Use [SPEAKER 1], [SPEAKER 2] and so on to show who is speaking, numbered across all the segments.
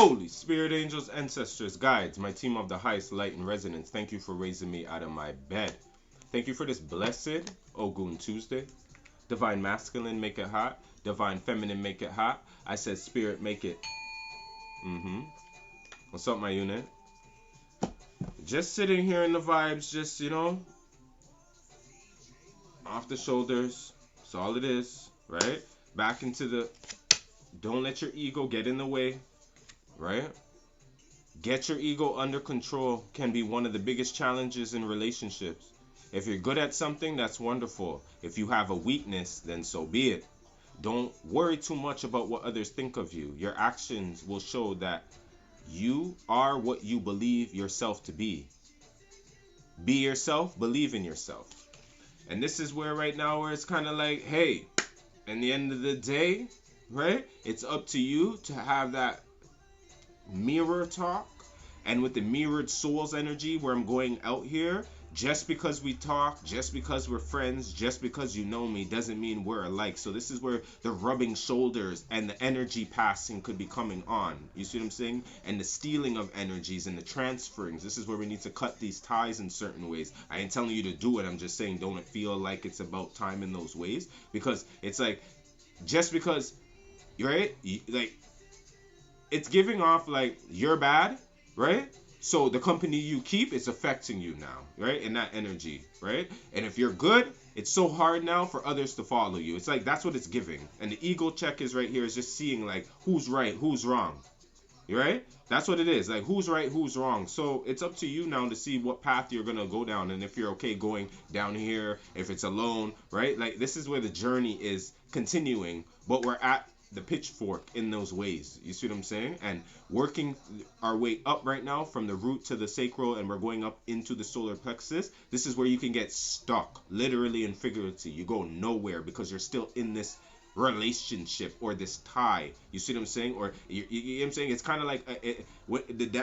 [SPEAKER 1] Holy Spirit, angels, ancestors, guides, my team of the highest light and resonance, thank you for raising me out of my bed. Thank you for this blessed Ogun Tuesday. Divine masculine, make it hot. Divine feminine, make it hot. I said spirit, make it. Mm-hmm. What's up, my unit? Just sitting here in the vibes, just, off the shoulders. That's all it is, right? Back into the, don't let your ego get in the way, right? Get your ego under control can be one of the biggest challenges in relationships. If you're good at something, that's wonderful. If you have a weakness, then so be it. Don't worry too much about what others think of you. Your actions will show that you are what you believe yourself to be. Be yourself, believe in yourself. And this is where right now where it's kind of like, hey, in the end of the day, right? It's up to you to have that mirror talk. And with the mirrored souls energy where I'm going out here, just because we talk, just because we're friends, just because you know me doesn't mean we're alike. So this is where the rubbing shoulders and the energy passing could be coming on. You see what I'm saying? And the stealing of energies and the transferings. This is where we need to cut these ties in certain ways. I ain't telling you to do it. I'm just saying don't it feel like it's about time in those ways. Because it's like, just because, right? Like, it's giving off like you're bad, right? So the company you keep is affecting you now, right? In that energy, right? And if you're good, it's so hard now for others to follow you. It's like that's what it's giving. And the ego check is right here is just seeing like who's right, who's wrong. Right? That's what it is. Like who's right, who's wrong. So it's up to you now to see what path you're going to go down and if you're okay going down here, if it's alone, right? Like this is where the journey is continuing, but we're at the pitchfork in those ways. You see what I'm saying? And working our way up right now from the root to the sacral, and we're going up into the solar plexus. This is where you can get stuck, literally and figuratively. You go nowhere because you're still in this relationship or this tie. You see what I'm saying? Or you know what I'm saying? It's kind of like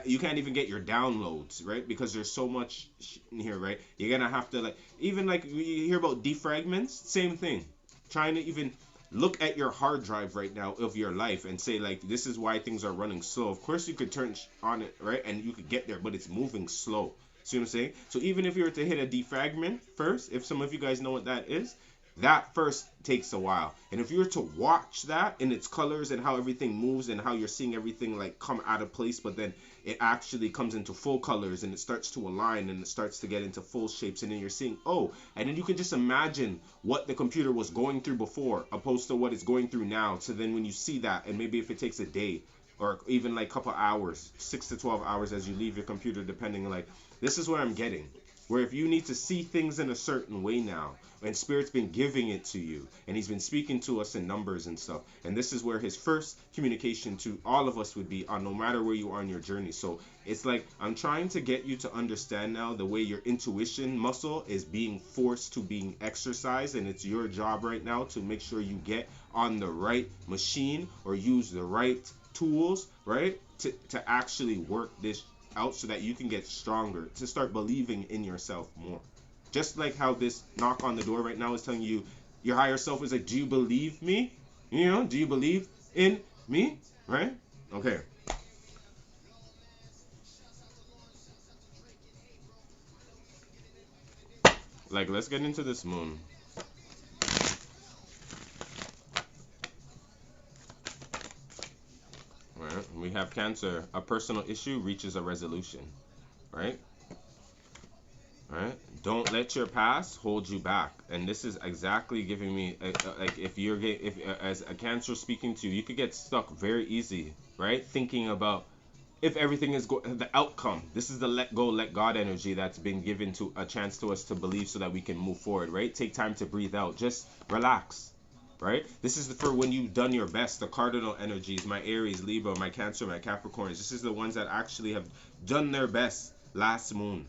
[SPEAKER 1] you can't even get your downloads, right? Because there's so much in here, right? You're gonna have to like, even like you hear about defragments, same thing. Trying to even look at your hard drive right now of your life and say like this is why things are running slow. Of course you could turn on it, right? And you could get there, but it's moving slow. See what I'm saying? So even if you were to hit a defragment first, if some of you guys know what that is, that first takes a while. And if you were to watch that in its colors and how everything moves and how you're seeing everything like come out of place, but then it actually comes into full colors and it starts to align and it starts to get into full shapes, and then you're seeing, oh, and then you can just imagine what the computer was going through before opposed to what it's going through now. So then when you see that, and maybe if it takes a day or even like a couple hours, 6 to 12 hours as you leave your computer, depending, like this is where I'm getting. Where if you need to see things in a certain way now, and Spirit's been giving it to you, and he's been speaking to us in numbers and stuff, and this is where his first communication to all of us would be on, no matter where you are in your journey. So it's like I'm trying to get you to understand now the way your intuition muscle is being forced to being exercised, and it's your job right now to make sure you get on the right machine or use the right tools, right, to actually work this out so that you can get stronger, to start believing in yourself more. Just like how this knock on the door right now is telling you, your higher self is like, do you believe me? Do you believe in me? Right? Okay. Like, let's get into this moon. Right? We have Cancer. A personal issue reaches a resolution. Right? Right? Don't let your past hold you back. And this is exactly giving me like if as a Cancer speaking to you, you could get stuck very easy, right? Thinking about if everything is the outcome. This is the let go, let God energy that's been given to a chance to us to believe so that we can move forward, right? Take time to breathe out. Just relax. Right? This is for when you've done your best. The cardinal energies, my Aries, Libra, my Cancer, my Capricorns. This is the ones that actually have done their best last moon.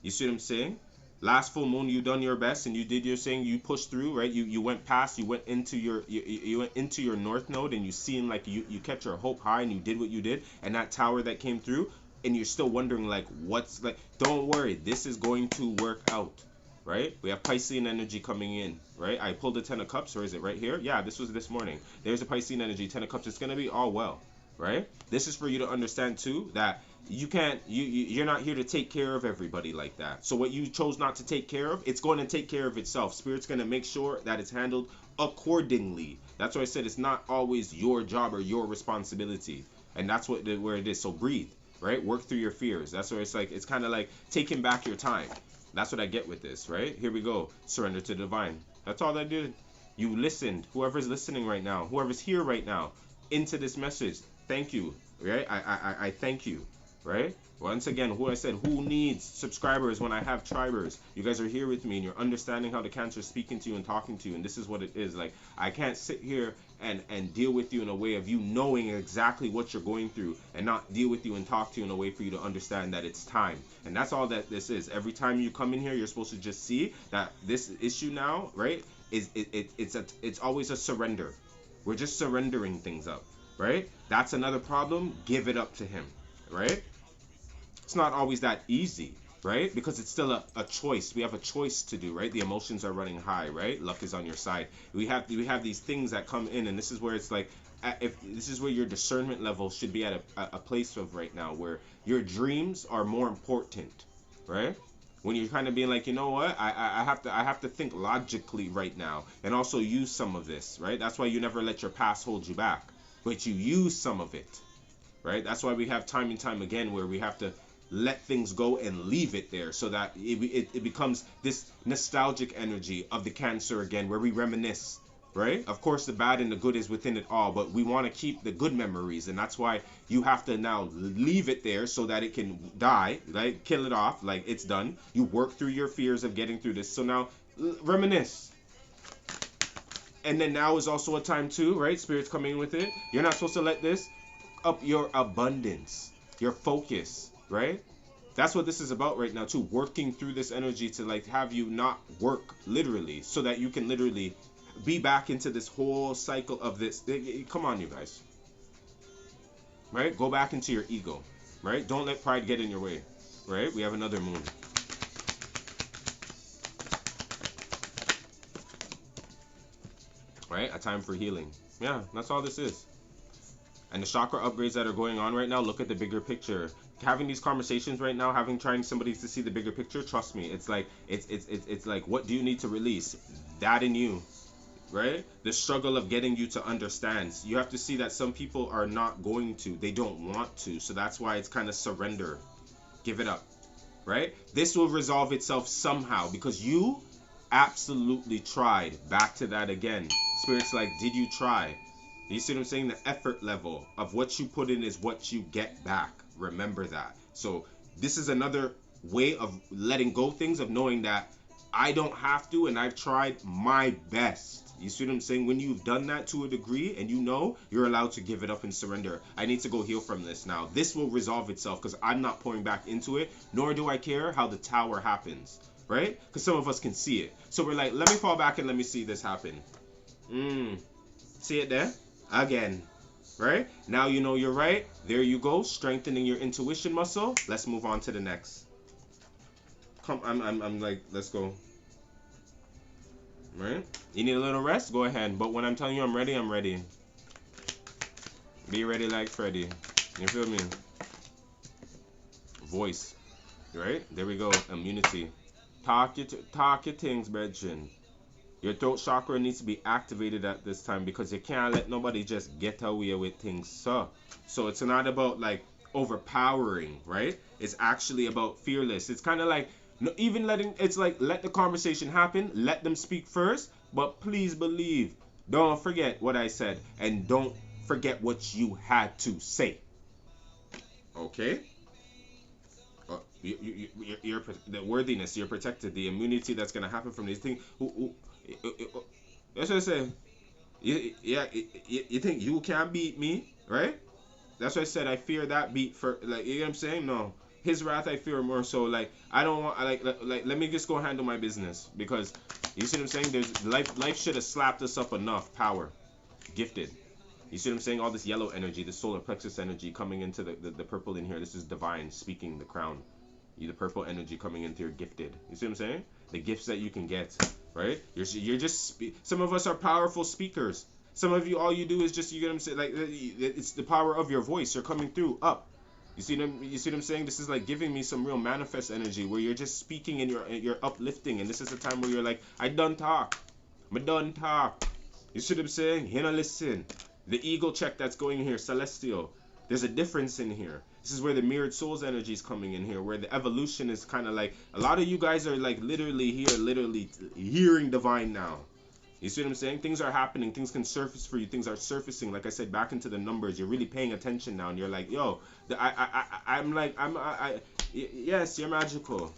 [SPEAKER 1] You see what I'm saying? Last full moon, you done your best and you did your thing. You pushed through, right? You went past. You went into you went into your north node, and you seen like you kept your hope high and you did what you did. And that tower that came through, and you're still wondering like what's like. Don't worry, this is going to work out. Right? We have Piscean energy coming in, right? I pulled the Ten of Cups, or is it right here? Yeah, this was this morning. There's a Piscean energy, Ten of Cups. It's going to be all well. right? This is for you to understand too that you can't you're not here to take care of everybody like that. So what you chose not to take care of, it's going to take care of itself. Spirit's going to make sure that it's handled accordingly. That's why I said it's not always your job or your responsibility. And that's where it is. So breathe, right? Work through your fears. That's where it's like, it's kind of like taking back your time. That's what I get with this, right? Here we go. Surrender to the divine. That's all I did. You listened. Whoever's listening right now, whoever's here right now into this message, thank you, right? I thank you, right? Once again, who I said, who needs subscribers when I have tribers? You guys are here with me and you're understanding how the cancer is speaking to you and talking to you. And this is what it is. Like, I can't sit here and deal with you in a way of you knowing exactly what you're going through and not deal with you and talk to you in a way for you to understand that it's time. And that's all that this is. Every time you come in here, you're supposed to just see that this issue now, right, it's always a surrender. We're just surrendering things up, right? That's another problem. Give it up to him, right? It's not always that easy, right? Because it's still a choice. We have a choice to do, right? The emotions are running high, right? Luck is on your side. We have these things that come in, and this is where it's like, if this is where your discernment level should be at a place of right now, where your dreams are more important, right? When you're kind of being like, you know what, I have to think logically right now, and also use some of this, right? That's why you never let your past hold you back, but you use some of it, right? That's why we have time and time again where we have to let things go and leave it there, so that it becomes this nostalgic energy of the cancer again, where we reminisce, right? Of course, the bad and the good is within it all, but we want to keep the good memories, and that's why you have to now leave it there so that it can die, right? Kill it off, like it's done. You work through your fears of getting through this, so now reminisce. And then now is also a time too, right? Spirit's coming with it. You're not supposed to let this up your abundance, your focus, right? That's what this is about right now too, working through this energy to like have you not work literally, so that you can literally be back into this whole cycle of this. Come on, you guys, right? Go back into your ego, right? Don't let pride get in your way, right? We have another moon, right? A time for healing. Yeah, that's all this is. And the chakra upgrades that are going on right now, look at the bigger picture. Having these conversations right now, trying somebody to see the bigger picture, trust me, it's like it's like, what do you need to release? That in you, right? The struggle of getting you to understand. You have to see that some people are not going to, they don't want to, so that's why it's kind of surrender. Give it up, right? This will resolve itself somehow because you absolutely tried. Back to that again. Spirit's like, did you try? You see what I'm saying? The effort level of what you put in is what you get back. Remember that. So this is another way of letting go things, of knowing that I don't have to, and I've tried my best. You see what I'm saying? When you've done that to a degree and you know, you're allowed to give it up and surrender. I need to go heal from this now. This will resolve itself because I'm not pouring back into it, nor do I care how the tower happens, right? Because some of us can see it. So we're like, let me fall back and let me see this happen. See it there? Again, right? Now you know you're right. There you go, strengthening your intuition muscle. Let's move on to the next. Come, I'm like, let's go. Right? You need a little rest? Go ahead. But when I'm telling you I'm ready, I'm ready. Be ready like Freddy. You feel me? Voice. Right? There we go. Immunity. Talk your things, brethren. Your throat chakra needs to be activated at this time because you can't let nobody just get away with things. So it's not about like overpowering, right? It's actually about fearless. It's kind of like, even letting, it's like, let the conversation happen, let them speak first, but please believe, don't forget what I said, and don't forget what you had to say. Okay? You're the worthiness, you're protected, the immunity that's gonna happen from these things. That's what I say. You think you can beat me, right? That's what I said. I fear that beat for, like, you know what I'm saying? No, his wrath I fear more. So like, I don't want, like let me just go handle my business, because you see what I'm saying? There's life should have slapped us up enough power, gifted. You see what I'm saying? All this yellow energy, the solar plexus energy coming into the purple in here. This is divine speaking, the crown. You, the purple energy coming into your gifted. You see what I'm saying? The gifts that you can get, right? You're just some of us are powerful speakers. Some of you, all you do is just, you get what I'm saying, like it's the power of your voice. You're coming through up. You see what I'm saying? This is like giving me some real manifest energy where you're just speaking and you're uplifting, and this is a time where you're like, I done talk. I done talk. You see what I'm saying? You know, listen. The ego check that's going here, celestial. There's a difference in here. This is where the mirrored souls energy is coming in here, where the evolution is kind of like, a lot of you guys are like literally here, literally hearing divine now. You see what I'm saying? Things are happening. Things can surface for you. Things are surfacing. Like I said, back into the numbers. You're really paying attention now, and you're like, yo, yes, you're magical.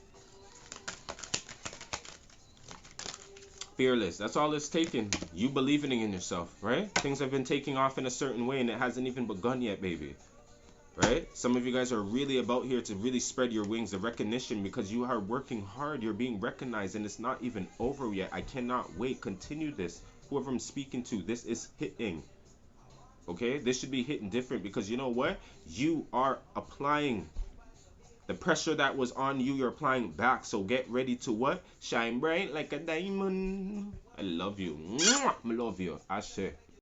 [SPEAKER 1] Fearless. That's all it's taken. You believing in yourself, right? Things have been taking off in a certain way, and it hasn't even begun yet, baby. Right? Some of you guys are really about here to really spread your wings of recognition because you are working hard. You're being recognized, and it's not even over yet. I cannot wait. Continue this. Whoever I'm speaking to, this is hitting. Okay? This should be hitting different because you know what? You are applying the pressure that was on you. You're applying back. So get ready to what? Shine bright like a diamond. I love you. I love you. Ashe.